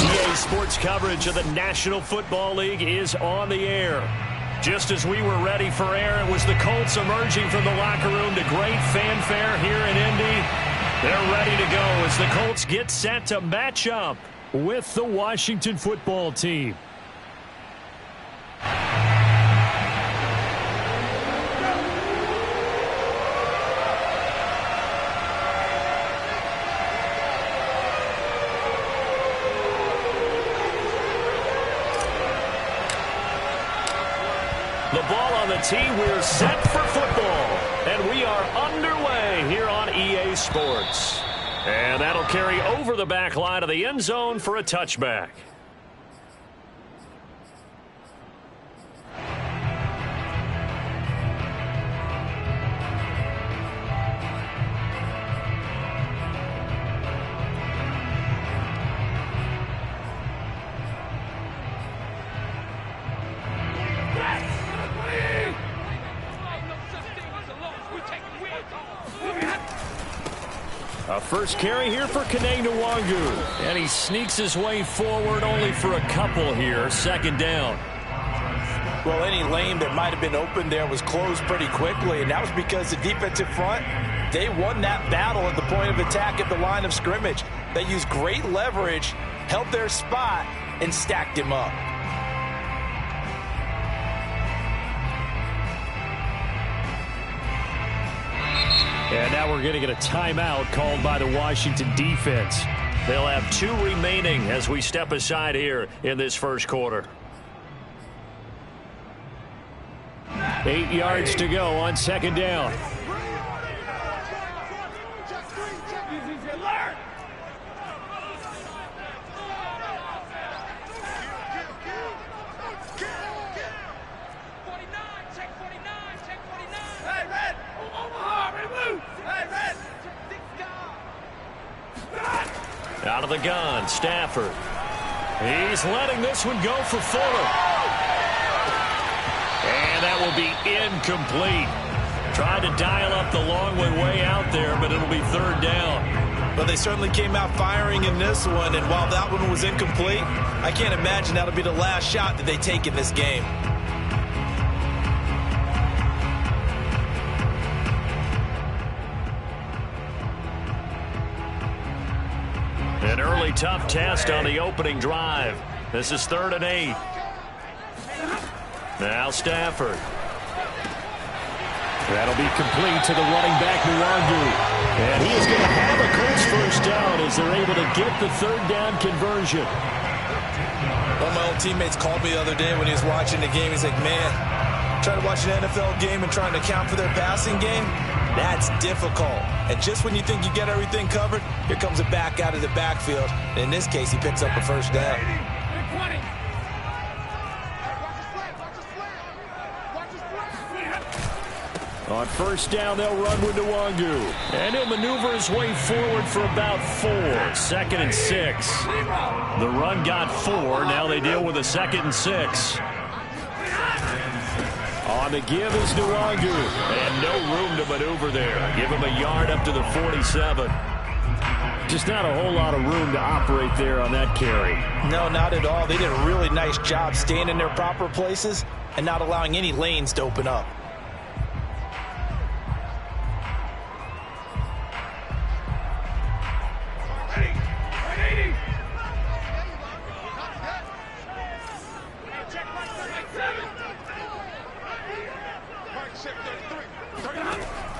EA Sports coverage of the National Football League is on the air. Just as we were ready for air, it was the Colts emerging from the locker room to great fanfare here in Indy. They're ready to go as the Colts get set to match up with the Washington football team. The ball on the tee, we're set for football. And we are underway here on EA Sports. And that'll carry over the back line of the end zone for a touchback. A first carry here for Kene Nwangu. And he sneaks his way forward only for a couple here. Second down. Well, any lane that might have been open there was closed pretty quickly, and that was because the defensive front, they won that battle at the point of attack at the line of scrimmage. They used great leverage, held their spot, and stacked him up. And now we're going to get a timeout called by the Washington defense. They'll have 2 remaining as we step aside here in this first quarter. 8 yards to go on second down. Out of the gun, Stafford. He's letting this one go for Fuller. And that will be incomplete. Tried to dial up the long way out there, but it'll be third down. But they certainly came out firing in this one, and while that one was incomplete, I can't imagine that'll be the last shot that they take in this game. An early tough test on the opening drive. This is 3rd and 8. Now Stafford. That'll be complete to the running back, Nwangu. And he is going to have a Colts first down as they're able to get the third down conversion. One of my old teammates called me the other day when he was watching the game. He's like, man, trying to watch an NFL game and trying to account for their passing game, that's difficult. And just when you think you get everything covered, here comes a back out of the backfield. And in this case, he picks up a first down. On first down, they'll run with Nwangu. And he'll maneuver his way forward for about 4. 2nd and 6. The run got 4. Now they deal with a 2nd and 6. On the give is Nwangu. And no room to maneuver there. Give him a yard up to the 47. Just not a whole lot of room to operate there on that carry. No, not at all. They did a really nice job staying in their proper places and not allowing any lanes to open up.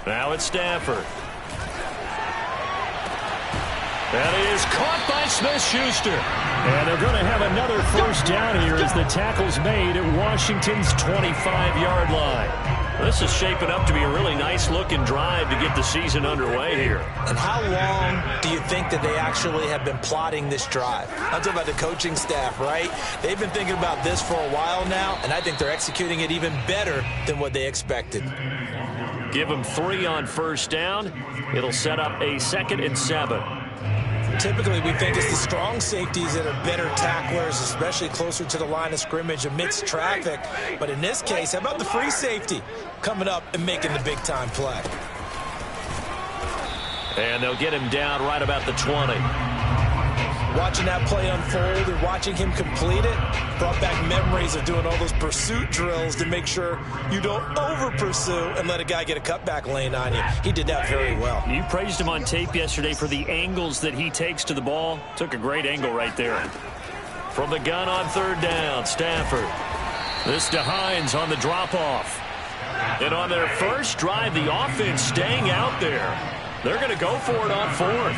Now it's Stafford. That is caught by Smith-Schuster. And they're going to have another first down here as the tackle's made at Washington's 25-yard line. This is shaping up to be a really nice-looking drive to get the season underway here. And how long do you think that they actually have been plotting this drive? I'm talking about the coaching staff, right? They've been thinking about this for a while now, and I think they're executing it even better than what they expected. Give them 3 on first down. It'll set up a 2nd and 7. Typically, we think it's the strong safeties that are better tacklers, especially closer to the line of scrimmage amidst traffic. But in this case, how about the free safety coming up and making the big-time play? And they'll get him down right about the 20. Watching that play unfold and watching him complete it brought back memories of doing all those pursuit drills to make sure you don't over-pursue and let a guy get a cutback lane on you. He did that very well. You praised him on tape yesterday for the angles that he takes to the ball. Took a great angle right there. From the gun on third down, Stafford. This to Hines on the drop-off. And on their first drive, the offense staying out there. They're going to go for it on fourth.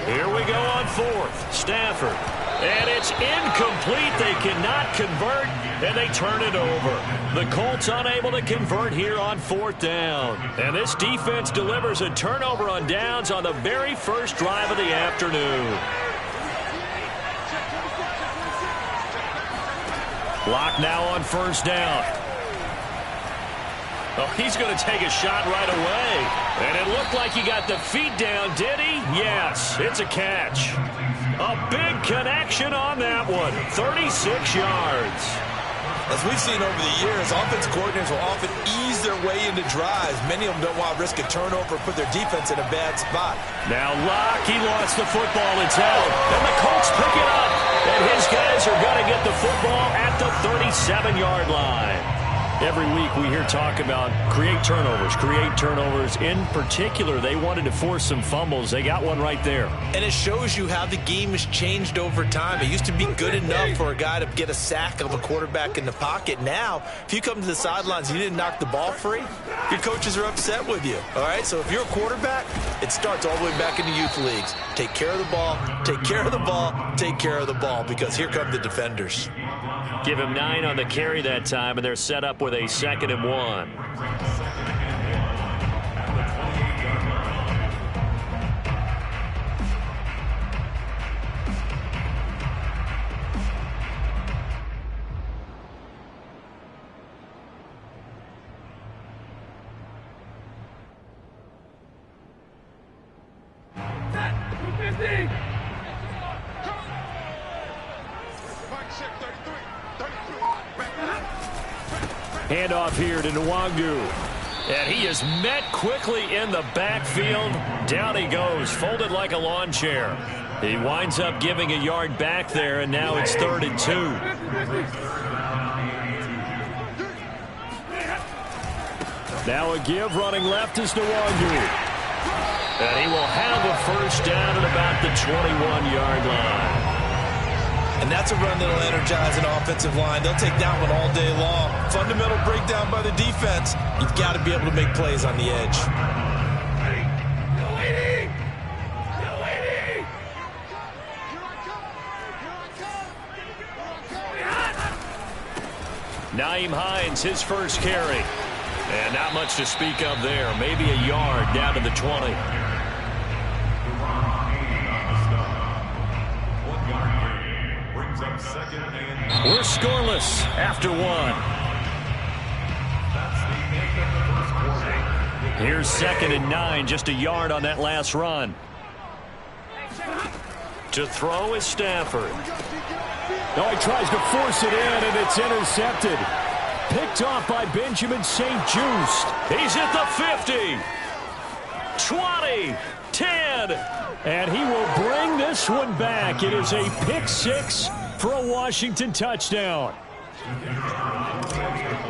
Here we go on fourth. Stafford. And it's incomplete. They cannot convert, and they turn it over. The Colts unable to convert here on fourth down. And this defense delivers a turnover on downs on the very first drive of the afternoon. Lock now on first down. Oh, he's going to take a shot right away. And it looked like he got the feet down, did he? Yes, it's a catch. A big connection on that one. 36 yards. As we've seen over the years, offensive coordinators will often ease their way into drives. Many of them don't want to risk a turnover or put their defense in a bad spot. Now Locke, he lost the football. It's held. And the Colts pick it up. And his guys are going to get the football at the 37-yard line. Every week we hear talk about create turnovers. In particular, they wanted to force some fumbles. They got one right there. And it shows you how the game has changed over time. It used to be good enough for a guy to get a sack of a quarterback in the pocket. Now, if you come to the sidelines and you didn't knock the ball free, your coaches are upset with you. All right, so if you're a quarterback, it starts all the way back in the youth leagues. Take care of the ball, take care of the ball, take care of the ball, because here come the defenders. Give him 9 on the carry that time, and they're set up with a 2nd and 1. Handoff here to Nwangu. And he is met quickly in the backfield. Down he goes, folded like a lawn chair. He winds up giving a yard back there, and now it's 3rd and 2. Now a give running left is Nwangu. And he will have a first down at about the 21-yard line. And that's a run that'll energize an offensive line. They'll take that one all day long. Fundamental breakdown by the defense. You've got to be able to make plays on the edge. Nyheim Hines, his first carry. And not much to speak of there. Maybe a yard down to the 20. We're scoreless after 1. Here's 2nd and 9, just a yard on that last run. To throw is Stafford. Oh, he tries to force it in, and it's intercepted. Picked off by Benjamin St-Juste. He's at the 50. 20. 10. And he will bring this one back. It is a pick 6 for a Washington touchdown.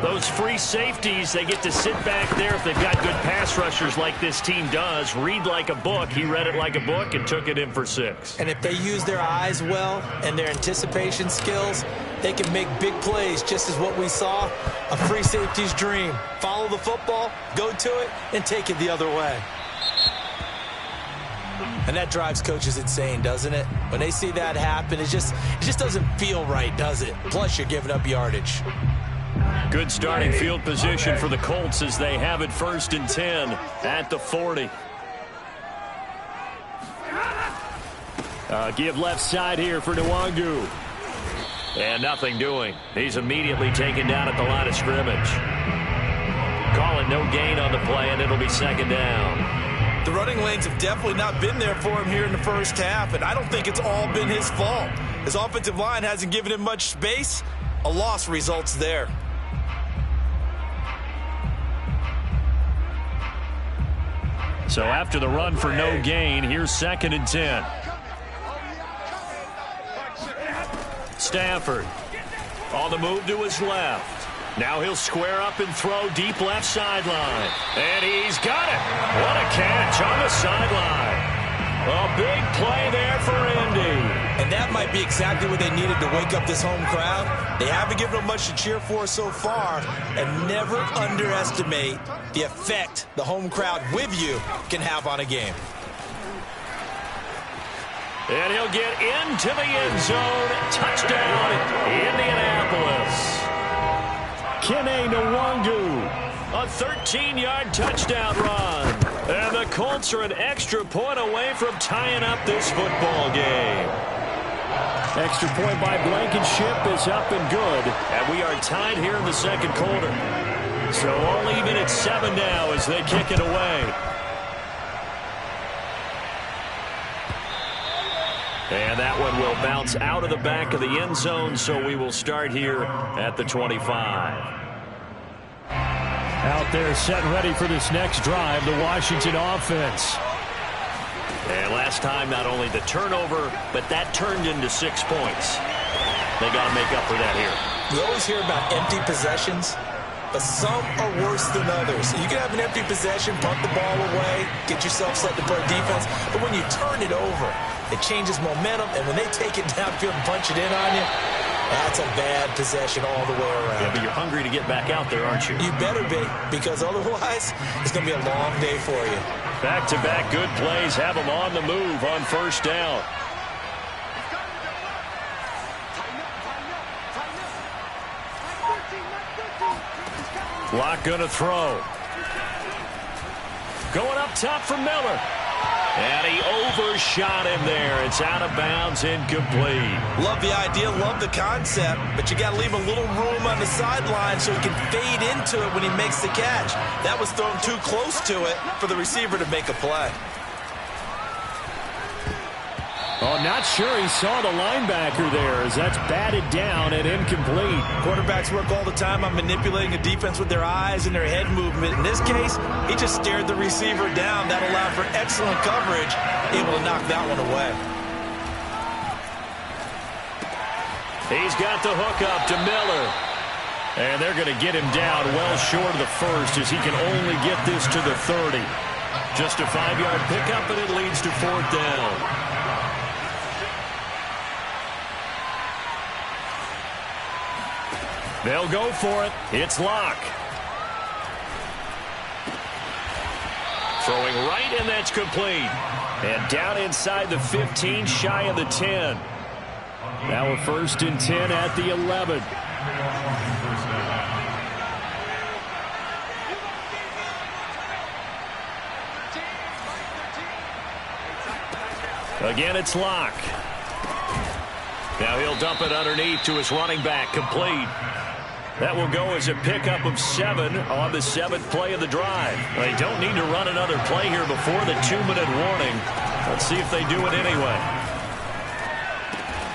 Those free safeties, they get to sit back there if they've got good pass rushers like this team does. Read like a book. He read it like a book and took it in for 6. And if they use their eyes well and their anticipation skills, they can make big plays, just as what we saw, a free safety's dream. Follow the football, go to it, and take it the other way. And that drives coaches insane, doesn't it? When they see that happen, it just doesn't feel right, does it? Plus, you're giving up yardage. Good starting field position for the Colts as they have it 1st and 10 at the 40. Give left side here for Nwangu. And nothing doing. He's immediately taken down at the line of scrimmage. Call it no gain on the play, and it'll be 2nd down. The running lanes have definitely not been there for him here in the first half, and I don't think it's all been his fault. His offensive line hasn't given him much space. A loss results there. So after the run for no gain, here's 2nd and 10. Stafford. On the move to his left. Now he'll square up and throw deep left sideline. And he's got it. What a catch on the sideline. A big play there for Indy. And that might be exactly what they needed to wake up this home crowd. They haven't given them much to cheer for so far. And never underestimate the effect the home crowd with you can have on a game. And he'll get into the end zone. Touchdown, Indianapolis. Kene Nwangu, a 13-yard touchdown run. And the Colts are an extra point away from tying up this football game. Extra point by Blankenship is up and good. And we are tied here in the second quarter. So all even at 7 now as they kick it away. And that one will bounce out of the back of the end zone, so we will start here at the 25. Out there set and ready for this next drive, the Washington offense. And last time, not only the turnover, but that turned into 6 points. They got to make up for that here. You always hear about empty possessions, but some are worse than others. You can have an empty possession, punt the ball away, get yourself set to play defense, but when you turn it over, it changes momentum, and when they take it downfield and punch it in on you, that's a bad possession all the way around. Yeah, but you're hungry to get back out there, aren't you? You better be, because otherwise, it's going to be a long day for you. Back-to-back good plays have them on the move on first down. Locke going to throw. Going up top for Miller. And he overshot him there. It's out of bounds, incomplete. Love the idea, love the concept, but you got to leave a little room on the sideline so he can fade into it when he makes the catch. That was thrown too close to it for the receiver to make a play. Oh, not sure he saw the linebacker there as that's batted down and incomplete. Quarterbacks work all the time on manipulating a defense with their eyes and their head movement. In this case, he just stared the receiver down. That allowed for excellent coverage, able to knock that one away. He's got the hook up to Miller. And they're going to get him down well short of the first as he can only get this to the 30. Just a 5-yard pickup, and it leads to fourth down. They'll go for it. It's Locke. Throwing right, and that's complete. And down inside the 15, shy of the 10. Now a 1st and 10 at the 11. Again, it's Locke. Now he'll dump it underneath to his running back, complete. That will go as a pickup of 7 on the 7th play of the drive. They don't need to run another play here before the 2-minute warning. Let's see if they do it anyway.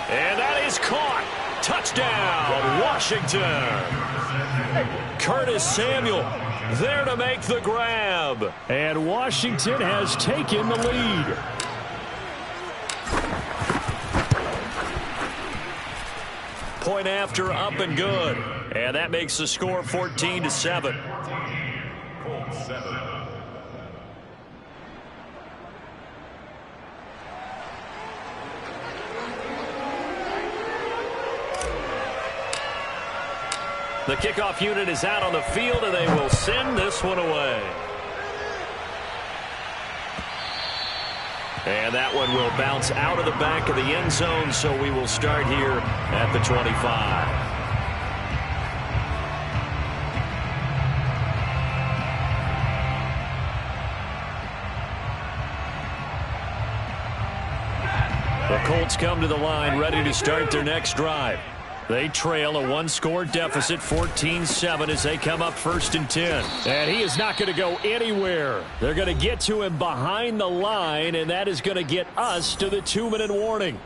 And that is caught. Touchdown, Washington. Curtis Samuel there to make the grab. And Washington has taken the lead. Point after, up and good. And that makes the score 14-7. The kickoff unit is out on the field, and they will send this one away. And that one will bounce out of the back of the end zone, so we will start here at the 25. The Colts come to the line ready to start their next drive. They trail a 1-score deficit, 14-7, as they come up 1st and 10. And he is not going to go anywhere. They're going to get to him behind the line, and that is going to get us to the 2-minute warning.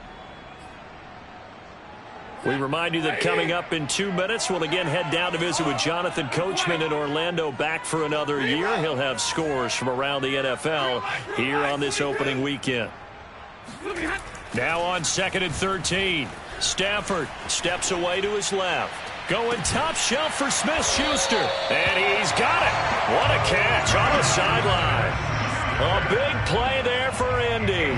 We remind you that coming up in 2 minutes, we'll again head down to visit with Jonathan Coachman in Orlando, back for another year. He'll have scores from around the NFL here on this opening weekend. Now on 2nd and 13. Stafford steps away to his left. Going top shelf for Smith-Schuster. And he's got it. What a catch on the sideline. A big play there for Indy.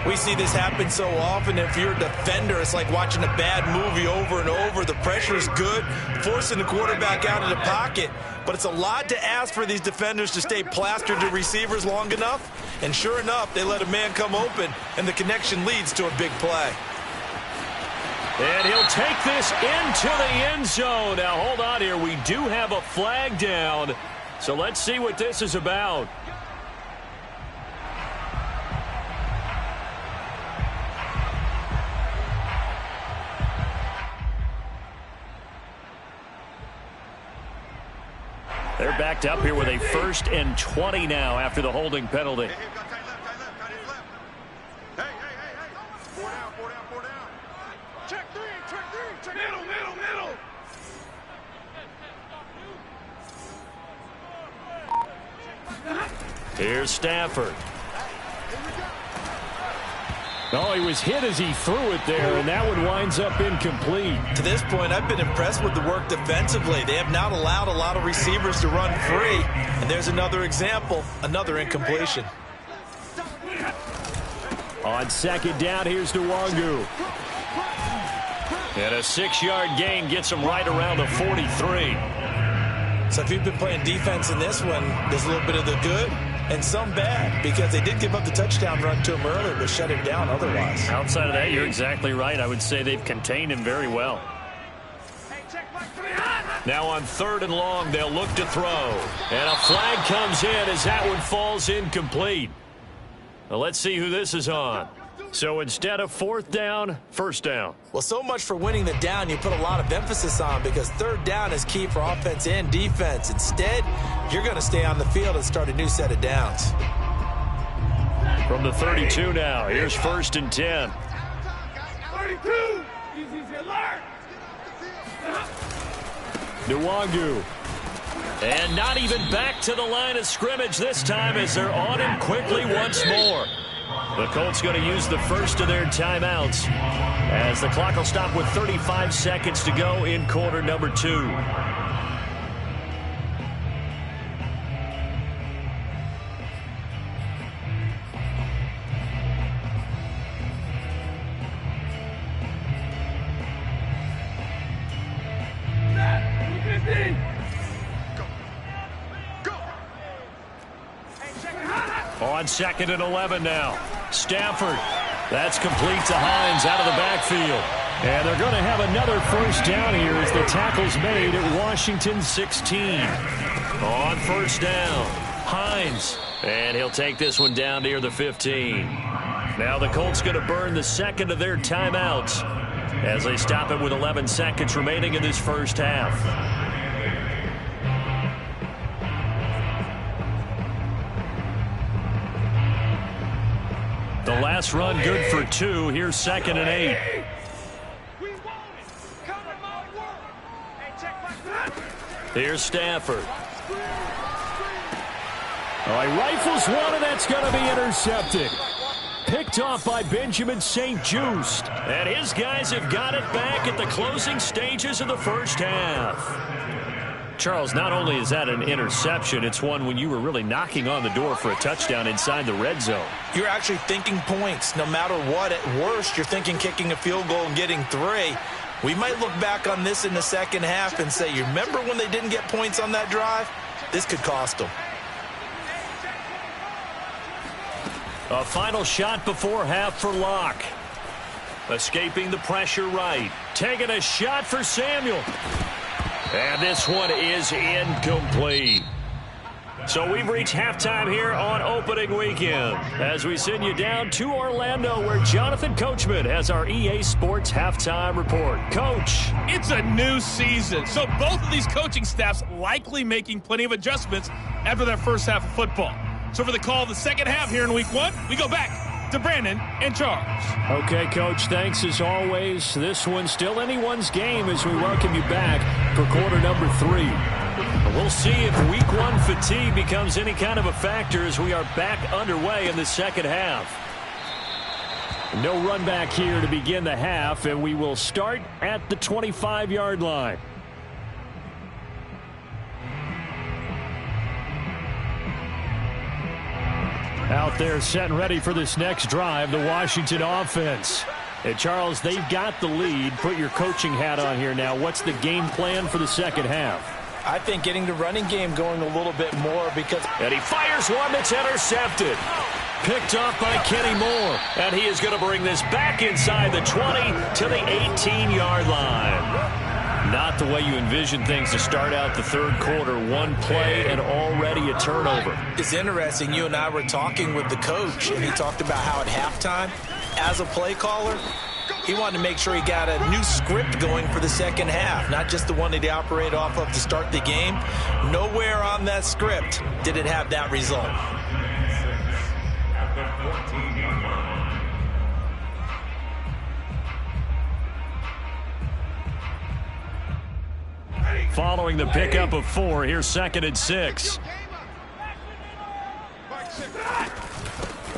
We see this happen so often. If you're a defender, it's like watching a bad movie over and over. The pressure is good, forcing the quarterback out of the pocket. But it's a lot to ask for these defenders to stay plastered to receivers long enough. And sure enough, they let a man come open, and the connection leads to a big play. And he'll take this into the end zone. Now, hold on here. We do have a flag down. So let's see what this is about. They're backed up here with a 1st and 20 now after the holding penalty. Here's Stafford. Oh, he was hit as he threw it there, and that one winds up incomplete. To this point, I've been impressed with the work defensively. They have not allowed a lot of receivers to run free. And there's another example, another incompletion. On 2nd down, here's Nwangu. And a 6-yard gain gets him right around the 43. So if you've been playing defense in this one, there's a little bit of the good and some bad, because they did give up the touchdown run to him earlier, but shut him down otherwise. Outside of that, you're exactly right. I would say they've contained him very well. Now on 3rd and long, they'll look to throw. And a flag comes in as that one falls incomplete. Well, let's see who this is on. So instead of 4th down, 1st down. Well, so much for winning the down you put a lot of emphasis on, because 3rd down is key for offense and defense. Instead, you're going to stay on the field and start a new set of downs. From the 32 now, here's 1st and 10. 32, easy alert. Nwangu. And not even back to the line of scrimmage this time as they're on him quickly once more. The Colts going to use the first of their timeouts as the clock will stop with 35 seconds to go in quarter number 2. On 2nd and 11 now. Stafford. That's complete to Hines out of the backfield. And they're going to have another 1st down here as the tackle's made at Washington 16. On 1st down, Hines. And he'll take this one down near the 15. Now the Colts going to burn the 2nd of their timeouts as they stop it with 11 seconds remaining in this first half. The last run good for 2. Here's 2nd and 8. Here's Stafford. Oh, he rifles one, and that's going to be intercepted. Picked off by Benjamin St-Juste. And his guys have got it back at the closing stages of the first half. Charles, not only is that an interception, it's one when you were really knocking on the door for a touchdown inside the red zone. You're actually thinking points. No matter what, at worst, you're thinking kicking a field goal and getting 3. We might look back on this in the second half and say, you remember when they didn't get points on that drive? This could cost them. A final shot before half for Locke. Escaping the pressure right. Taking a shot for Samuel. And this one is incomplete. So we've reached halftime here on opening weekend as we send you down to Orlando where Jonathan Coachman has our EA Sports halftime report. Coach. It's a new season, so both of these coaching staffs likely making plenty of adjustments after their first half of football. So for the call of the second half here in week 1, we go back to Brandon and Charles. Okay, Coach, thanks as always. This one's still anyone's game as we welcome you back for quarter number 3. We'll see if week 1 fatigue becomes any kind of a factor as we are back underway in the second half. No run back here to begin the half, and we will start at the 25-yard line. Out there set and ready for this next drive, the Washington offense. And Charles, they've got the lead. Put your coaching hat on here now. What's the game plan for the second half? I think getting the running game going a little bit more because... And he fires one that's intercepted. Picked off by Kenny Moore. And he is going to bring this back inside the 20 to the 18-yard line. Not the way you envision things to start out the third quarter. One play and already a turnover. It's interesting. You and I were talking with the coach, and he talked about how at halftime, as a play caller, he wanted to make sure he got a new script going for the second half, not just the one that he operated off of to start the game. Nowhere on that script did it have that result. Following the pickup of 4, here's 2nd and 6.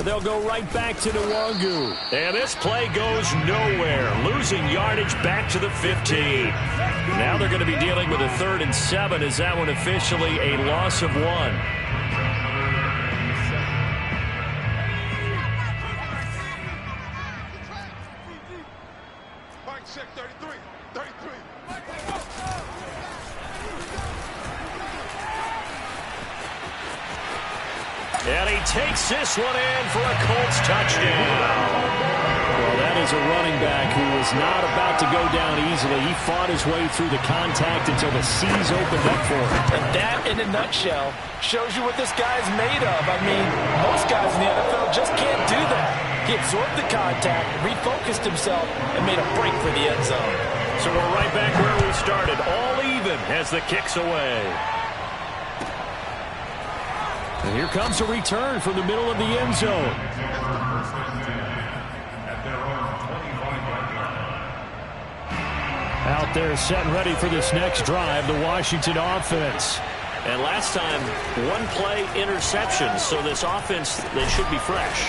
They'll go right back to Nwangu. And this play goes nowhere. Losing yardage back to the 15. Now they're going to be dealing with a 3rd and 7 as that one officially a loss of 1. And he takes this one in for a Colts touchdown. Well, that is a running back who was not about to go down easily. He fought his way through the contact until the seas opened up for him. And that, in a nutshell, shows you what this guy's made of. I mean, most guys in the NFL just can't do that. He absorbed the contact, refocused himself, and made a break for the end zone. So we're right back where we started, all even as the kick's away. And here comes a return from the middle of the end zone. Out there set and ready for this next drive, the Washington offense. And last time, one play interception, so this offense, they should be fresh.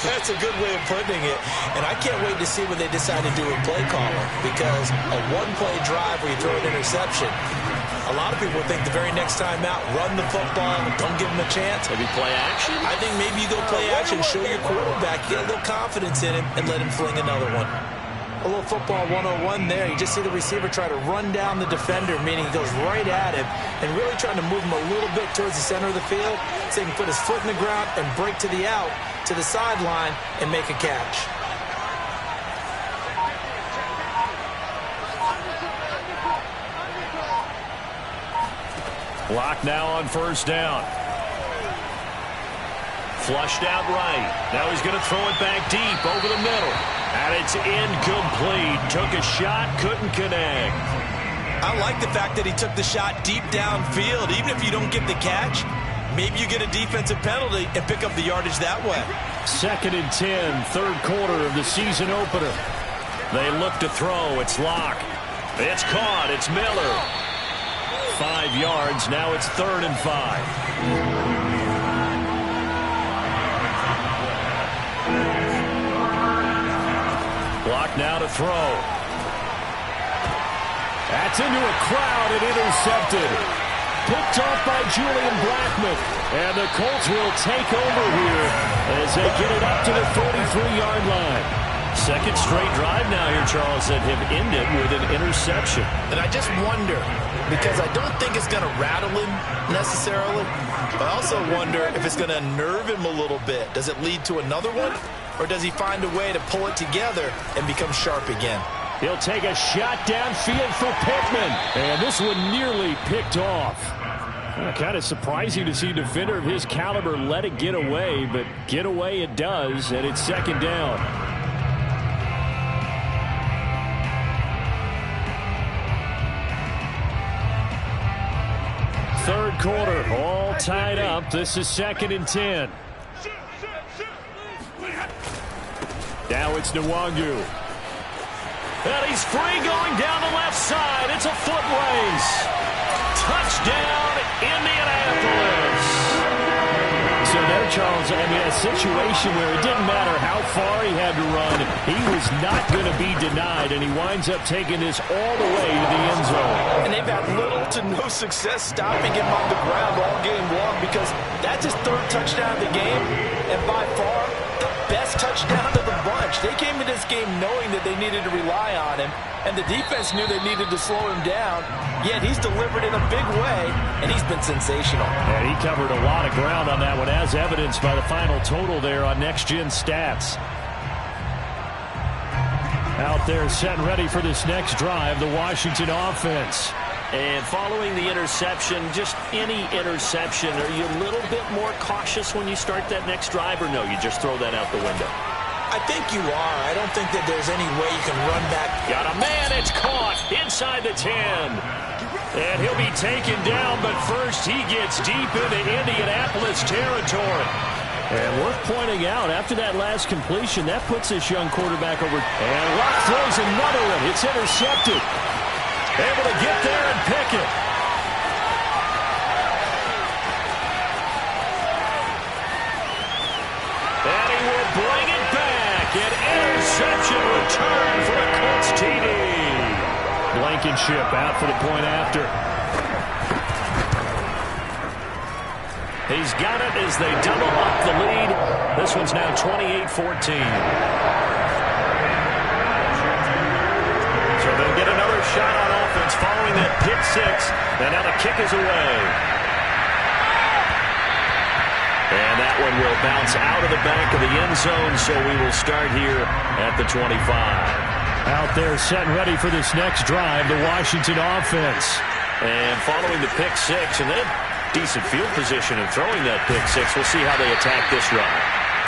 That's a good way of putting it. And I can't wait to see what they decide to do with play caller, because a one-play drive where you throw an interception, a lot of people think the very next time out, run the football, don't give them a chance. Maybe play action? I think maybe you go play action, show your quarterback, get a little confidence in him, and let him fling another one. A little football 101 there. You just see the receiver try to run down the defender, meaning he goes right at him and really trying to move him a little bit towards the center of the field so he can put his foot in the ground and break to the out, to the sideline, and make a catch. Block now on 1st down. Flushed out right. Now he's going to throw it back deep over the middle. And it's incomplete. Took a shot, couldn't connect. I like the fact that he took the shot deep downfield. Even if you don't get the catch, maybe you get a defensive penalty and pick up the yardage that way. 2nd and 10, 3rd quarter of the season opener. They look to throw. It's Locke. It's caught. It's Miller. 5 yards. Now it's 3rd and 5. Block now to throw. That's into a crowd and intercepted. Picked off by Julian Blackmon. And the Colts will take over here as they get it up to the 43-yard line. 2nd straight drive now here, Charles, that have ended with an interception. And I just wonder, because I don't think it's going to rattle him necessarily, but I also wonder if it's going to nerve him a little bit. Does it lead to another one? Or does he find a way to pull it together and become sharp again? He'll take a shot downfield for Pittman. And this one nearly picked off. Kind of surprising to see a defender of his caliber let it get away, but get away it does, and it's 2nd down. Third quarter, all tied up. This is 2nd and 10. Now it's Nwangu. And he's free going down the left side. It's a foot race. Touchdown, Indianapolis. So there, Charles, I mean, a situation where it didn't matter how far he had to run, he was not going to be denied, and he winds up taking this all the way to the end zone. And they've had little to no success stopping him on the ground all game long because that's his third touchdown of the game, and by far the best touchdown of the bunch. They came into this game knowing that they needed to rely on him, and the defense knew they needed to slow him down, yet he's delivered in a big way, and he's been sensational. And he covered a lot of ground on that one, as evidenced by the final total there on Next Gen Stats. Out there set and ready for this next drive, the Washington offense. And following the interception, just any interception, are you a little bit more cautious when you start that next drive, or no, you just throw that out the window? I think you are. I don't think that there's any way you can run back. Got a man, it's caught inside the 10. And he'll be taken down, but first he gets deep into Indianapolis territory. And worth pointing out, after that last completion, that puts this young quarterback over. And Locke throws another one. It's intercepted. Able to get there and pick it. And he will bring it back. An interception return for a Colts TD. Blankenship out for the point after. He's got it as they double up the lead. This one's now 28-14. So they'll get another shot on offense following that pick six. And now the kick is away. And that one will bounce out of the back of the end zone, so we will start here at the 25. Out there set and ready for this next drive, the Washington offense. And following the pick six, and then decent field position and throwing that pick six. We'll see how they attack this run.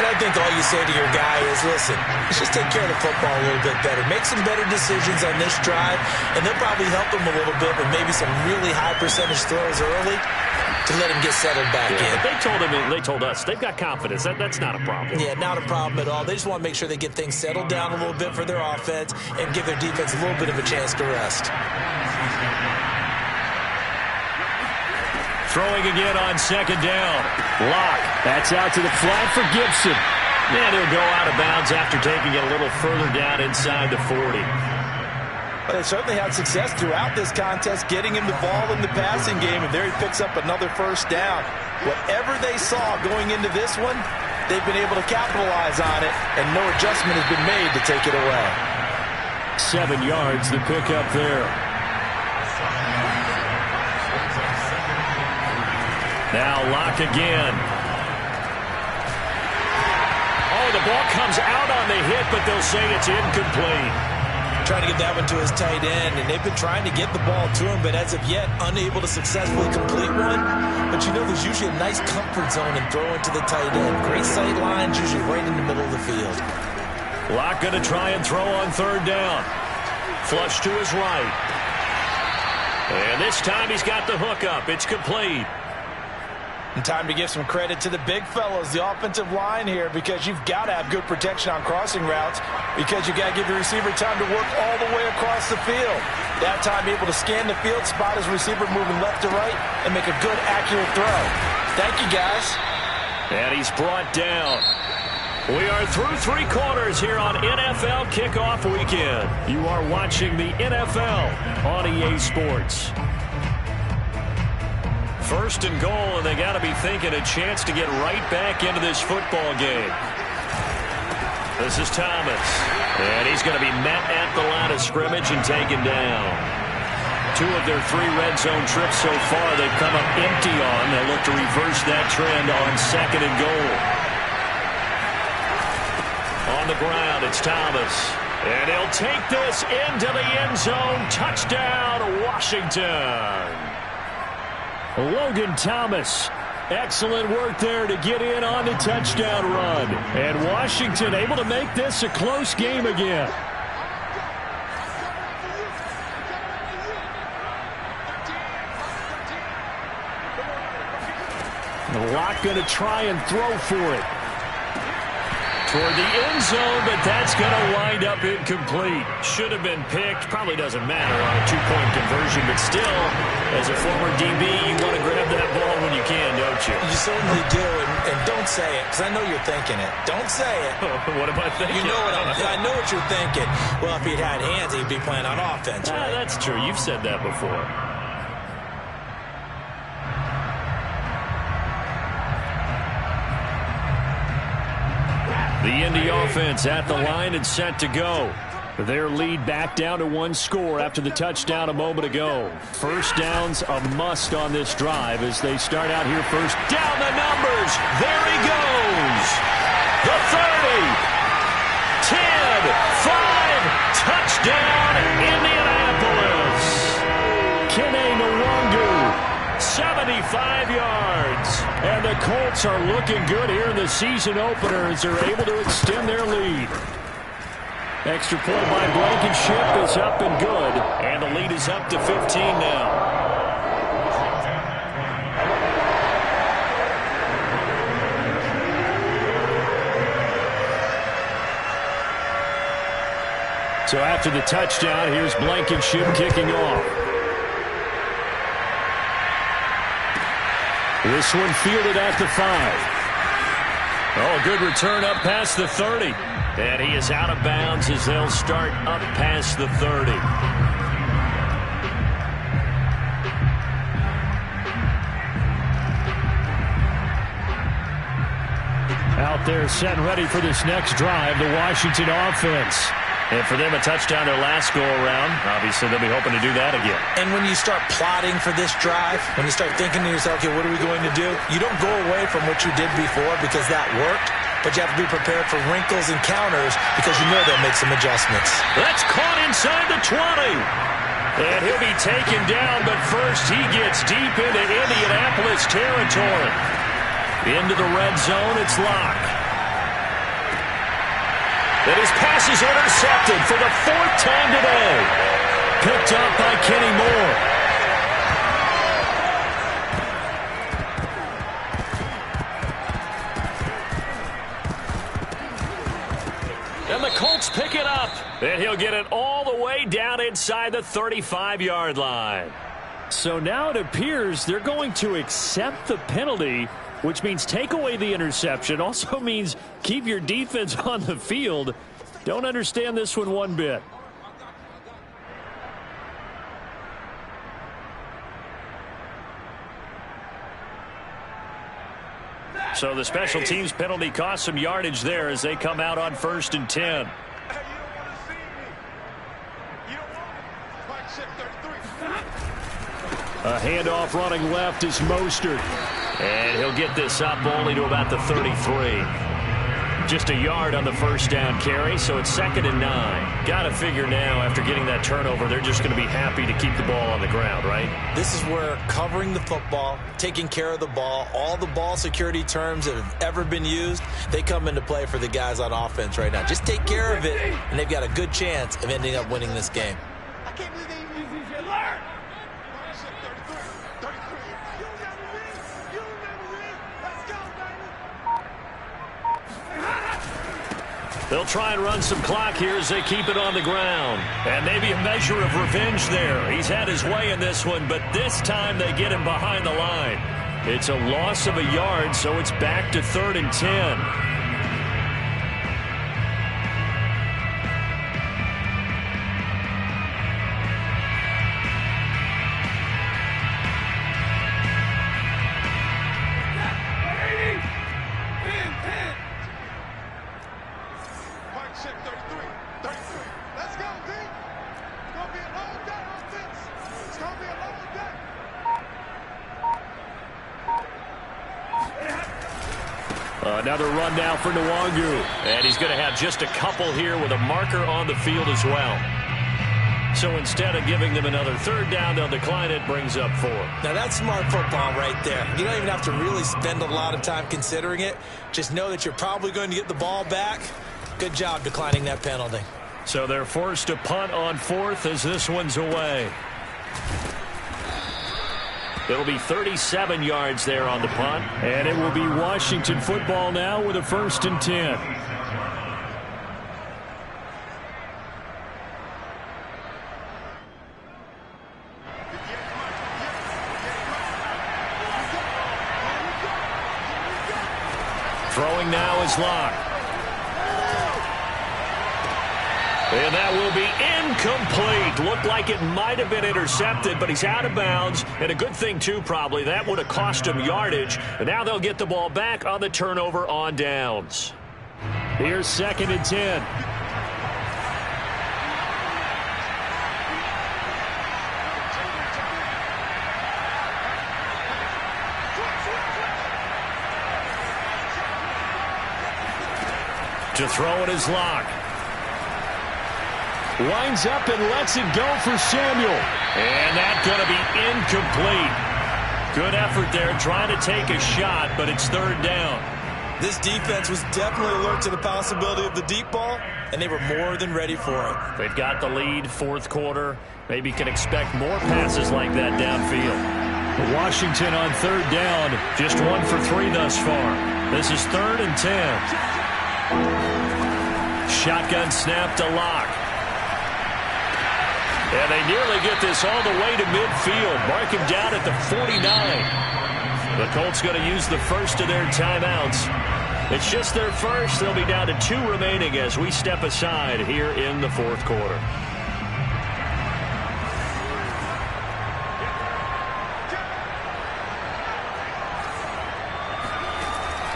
And I think all you say to your guy is, listen, let's just take care of the football a little bit better. Make some better decisions on this drive, and they'll probably help him a little bit with maybe some really high percentage throws early to let him get settled back in. They told us they've got confidence. That's not a problem. Yeah, not a problem at all. They just want to make sure they get things settled down a little bit for their offense and give their defense a little bit of a chance to rest. Throwing again on second down. Locke. That's out to the flat for Gibson. And he'll go out of bounds after taking it a little further down inside the 40. But they certainly had success throughout this contest, getting him the ball in the passing game, and there he picks up another first down. Whatever they saw going into this one, they've been able to capitalize on it, and no adjustment has been made to take it away. 7 yards, the pickup there. Now Locke again. Oh, the ball comes out on the hit, but they'll say it's incomplete. Trying to get that one to his tight end, and they've been trying to get the ball to him, but as of yet, unable to successfully complete one. But you know, there's usually a nice comfort zone in throwing to the tight end. Great sight lines, usually right in the middle of the field. Locke going to try and throw on third down. Flush to his right. And this time he's got the hook up. It's complete. And time to give some credit to the big fellows, the offensive line here, because you've got to have good protection on crossing routes, because you've got to give the receiver time to work all the way across the field. That time able to scan the field, spot his receiver moving left to right, and make a good, accurate throw. Thank you, guys. And he's brought down. We are through 3 quarters here on NFL Kickoff Weekend. You are watching the NFL on EA Sports. First and goal, and they got to be thinking a chance to get right back into this football game. This is Thomas, and he's going to be met at the line of scrimmage and taken down. 2 of their 3 red zone trips so far they've come up empty on. They'll look to reverse that trend on second and goal. On the ground, it's Thomas, and he'll take this into the end zone. Touchdown, Washington. Logan Thomas, excellent work there to get in on the touchdown run. And Washington able to make this a close game again. Locke going to try and throw for it. toward the end zone, but that's going to wind up incomplete. Should have been picked. Probably doesn't matter on a two-point conversion, but still, as a former DB, you want to grab that ball when you can, don't you? You certainly do, and don't say it, because I know you're thinking it. Don't say it. What am I thinking? You know what I know what you're thinking. Well, if he'd had hands, he'd be playing on offense, right? That's true. You've said that before. The Indy offense at the line and set to go. Their lead back down to one score after the touchdown a moment ago. First down's a must on this drive as they start out here first. Down the numbers. There he goes. The 30. 10. 5. Touchdown, Indianapolis. Kene Nwangu. 75 yards. And the Colts are looking good here in the season opener as they're able to extend their lead. Extra point by Blankenship is up and good. And the lead is up to 15 now. So after the touchdown, here's Blankenship kicking off. This one fielded at the 5. Oh, good return up past the 30. And he is out of bounds as they'll start up past the 30. Out there set and ready for this next drive, the Washington offense. And for them, a touchdown their last go-around. Obviously, they'll be hoping to do that again. And when you start plotting for this drive, when you start thinking to yourself, okay, what are we going to do? You don't go away from what you did before because that worked, but you have to be prepared for wrinkles and counters because you know they'll make some adjustments. That's caught inside the 20. And he'll be taken down, but first he gets deep into Indianapolis territory. Into the red zone, it's Locke. And his pass is intercepted for the 4th time today. Picked up by Kenny Moore. And the Colts pick it up. And he'll get it all the way down inside the 35-yard line. So now it appears they're going to accept the penalty, which means take away the interception. Also means keep your defense on the field. Don't understand this one bit. So the special teams penalty cost some yardage there as they come out on 1st and 10. A handoff running left is Mostert. And he'll get this up only to about the 33. Just a yard on the first down carry, so it's 2nd and 9. Got to figure now, after getting that turnover, they're just going to be happy to keep the ball on the ground, right? This is where covering the football, taking care of the ball, all the ball security terms that have ever been used, they come into play for the guys on offense right now. Just take care of it, and they've got a good chance of ending up winning this game. I can't believe they even use these. Learn! They'll try and run some clock here as they keep it on the ground. And maybe a measure of revenge there. He's had his way in this one, but this time they get him behind the line. It's a loss of a yard, so it's back to 3rd and 10. Another run now for Nwangu. And he's going to have just a couple here with a marker on the field as well. So instead of giving them another 3rd down, they'll decline it, brings up 4. Now that's smart football right there. You don't even have to really spend a lot of time considering it. Just know that you're probably going to get the ball back. Good job declining that penalty. So they're forced to punt on 4th as this one's away. It'll be 37 yards there on the punt. And it will be Washington football now with a 1st and 10. Throwing now is Locke. And that will be incomplete. Looked like it might have been intercepted, but he's out of bounds. And a good thing, too, probably. That would have cost him yardage. And now they'll get the ball back on the turnover on downs. Here's 2nd and 10. To throw it is Locke. Winds up and lets it go for Samuel. And that's going to be incomplete. Good effort there trying to take a shot, but it's 3rd down. This defense was definitely alert to the possibility of the deep ball, and they were more than ready for it. They've got the lead, 4th quarter. Maybe can expect more passes like that downfield. Washington on 3rd down, just 1 for 3 thus far. This is 3rd and 10. Shotgun snap to Locke. And they nearly get this all the way to midfield. Mark him down at the 49. The Colts going to use the first of their timeouts. It's just their first. They'll be down to 2 remaining as we step aside here in the 4th quarter.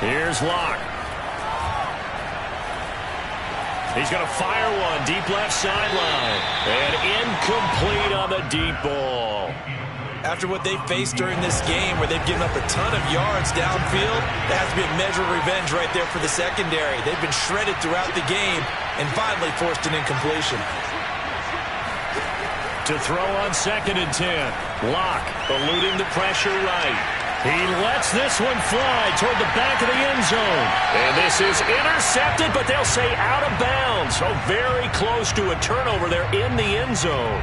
Here's Locke. He's going to fire one deep left sideline. And incomplete on the deep ball. After what they faced during this game where they've given up a ton of yards downfield, that has to be a measure of revenge right there for the secondary. They've been shredded throughout the game and finally forced an incompletion. To throw on 2nd and 10. Locke eluding the pressure right. He lets this one fly toward the back of the end zone. And this is intercepted, but they'll say out of bounds. So very close to a turnover there in the end zone.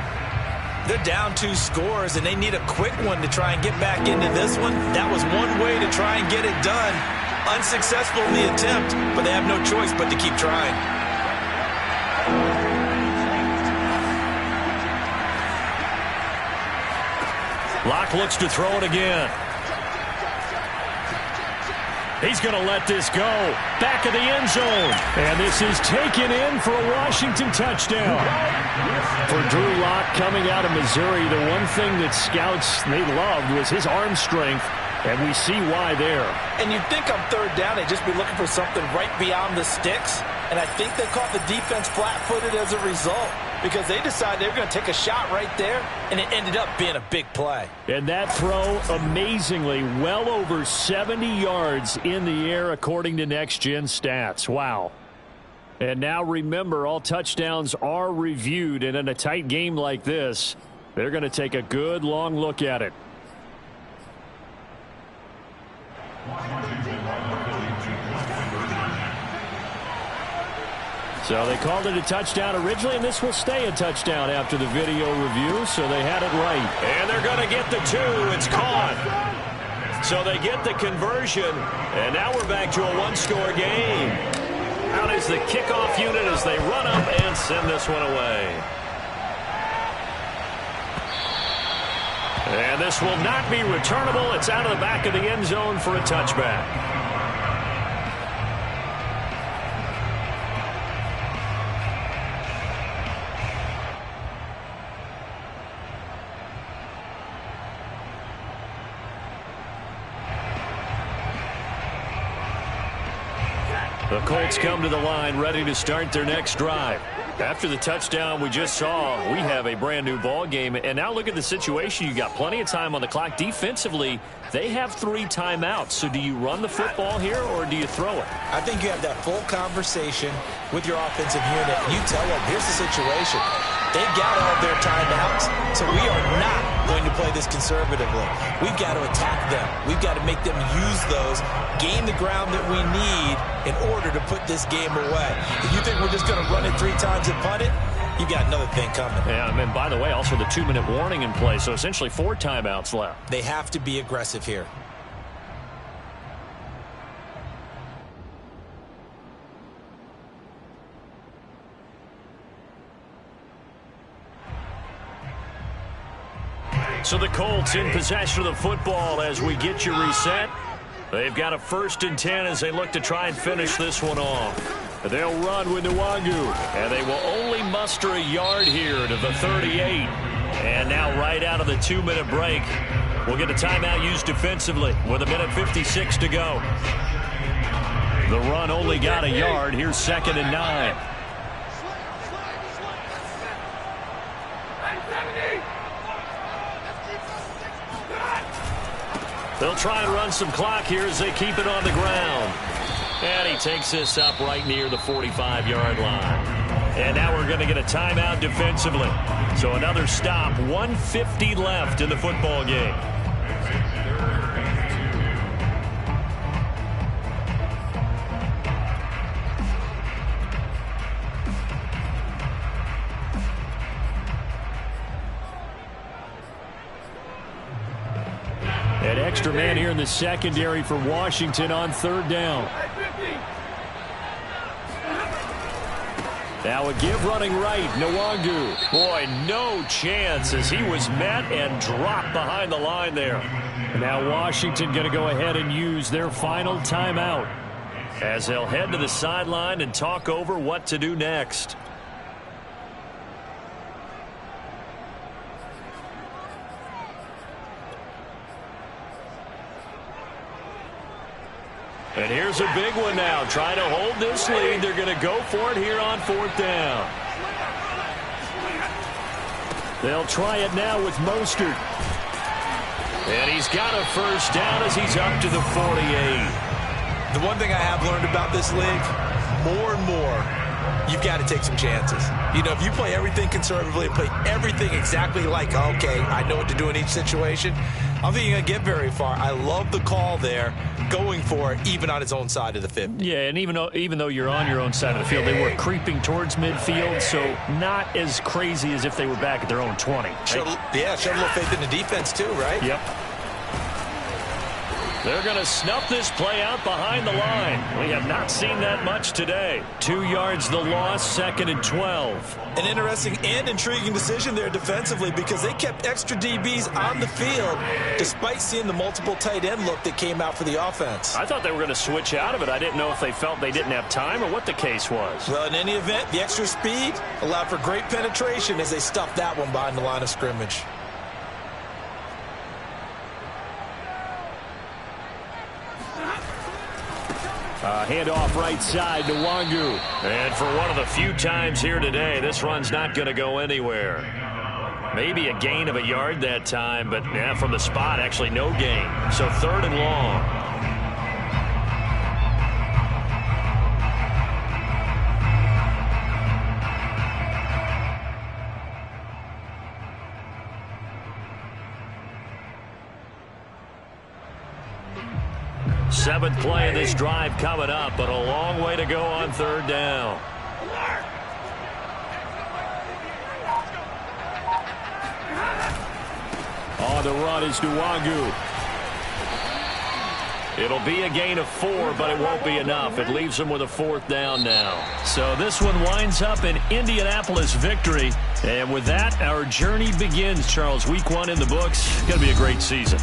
They're down 2 scores, and they need a quick one to try and get back into this one. That was one way to try and get it done. Unsuccessful in the attempt, but they have no choice but to keep trying. Locke looks to throw it again. He's going to let this go. Back of the end zone. And this is taken in for a Washington touchdown. For Drew Lock coming out of Missouri, the one thing that scouts they loved was his arm strength. And we see why there. And you'd think on 3rd down, they'd just be looking for something right beyond the sticks. And I think they caught the defense flat-footed as a result, because they decided they were going to take a shot right there, and it ended up being a big play. And that throw, amazingly, well over 70 yards in the air, according to Next Gen Stats. Wow. And now remember, all touchdowns are reviewed, and in a tight game like this, they're going to take a good long look at it. So they called it a touchdown originally, and this will stay a touchdown after the video review, so they had it right. And they're going to get the 2. It's caught. So they get the conversion, and now we're back to a 1-score game. Out is the kickoff unit as they run up and send this one away. And this will not be returnable. It's out of the back of the end zone for a touchback. The Colts come to the line ready to start their next drive. After the touchdown we just saw, we have a brand new ball game. And now look at the situation. You got plenty of time on the clock. Defensively, they have 3 timeouts. So do you run the football here or do you throw it? I think you have that full conversation with your offensive unit. You tell them, here's the situation. They've got all their timeouts, so we are not going to play this conservatively. We've got to attack them. We've got to make them use those, gain the ground that we need in order to put this game away. If you think we're just going to run it 3 times and punt it, you got another thing coming. Yeah, and by the way, also the 2-minute warning in play, so essentially 4 timeouts left. They have to be aggressive here. So the Colts in possession of the football as we get you reset. They've got a 1st and 10 as they look to try and finish this one off. They'll run with Nwangu. And they will only muster a yard here to the 38. And now right out of the 2-minute break, we'll get a timeout used defensively with 1:56 to go. The run only got a yard. Here's 2nd and 9. They'll try and run some clock here as they keep it on the ground. And he takes this up right near the 45-yard line. And now we're going to get a timeout defensively. So another stop, 1:50 left in the football game. An extra man here in the secondary for Washington on 3rd down. Now a give running right, Nwangu. Boy, no chance as he was met and dropped behind the line there. And now Washington going to go ahead and use their final timeout, as they'll head to the sideline and talk over what to do next. And here's a big one now. Trying to hold this lead. They're going to go for it here on 4th down. They'll try it now with Mostert. And he's got a 1st down as he's up to the 48. The one thing I have learned about this league, more and more, you've got to take some chances. You know, if you play everything conservatively, play everything exactly like, okay, I know what to do in each situation, I don't think you're going to get very far. I love the call there, going for it, even on his own side of the 50. Yeah, and even though you're on your own side of the field, they were creeping towards midfield, so not as crazy as if they were back at their own 20. Showed a little faith in the defense too, right? Yep. They're going to snuff this play out behind the line. We have not seen that much today. 2 yards the loss, 2nd and 12. An interesting and intriguing decision there defensively because they kept extra DBs on the field despite seeing the multiple tight end look that came out for the offense. I thought they were going to switch out of it. I didn't know if they felt they didn't have time or what the case was. Well, in any event, the extra speed allowed for great penetration as they stuffed that one behind the line of scrimmage. Handoff right side to Nwangu. And for one of the few times here today, this run's not going to go anywhere. Maybe a gain of a yard that time, but from the spot, actually no gain. So 3rd and long. Seventh play of this drive coming up, but a long way to go on 3rd down. On the run is Nwangu. It'll be a gain of 4, but it won't be enough. It leaves them with a 4th down now. So this one winds up an Indianapolis victory. And with that, our journey begins, Charles. Week 1 in the books. Going to be a great season.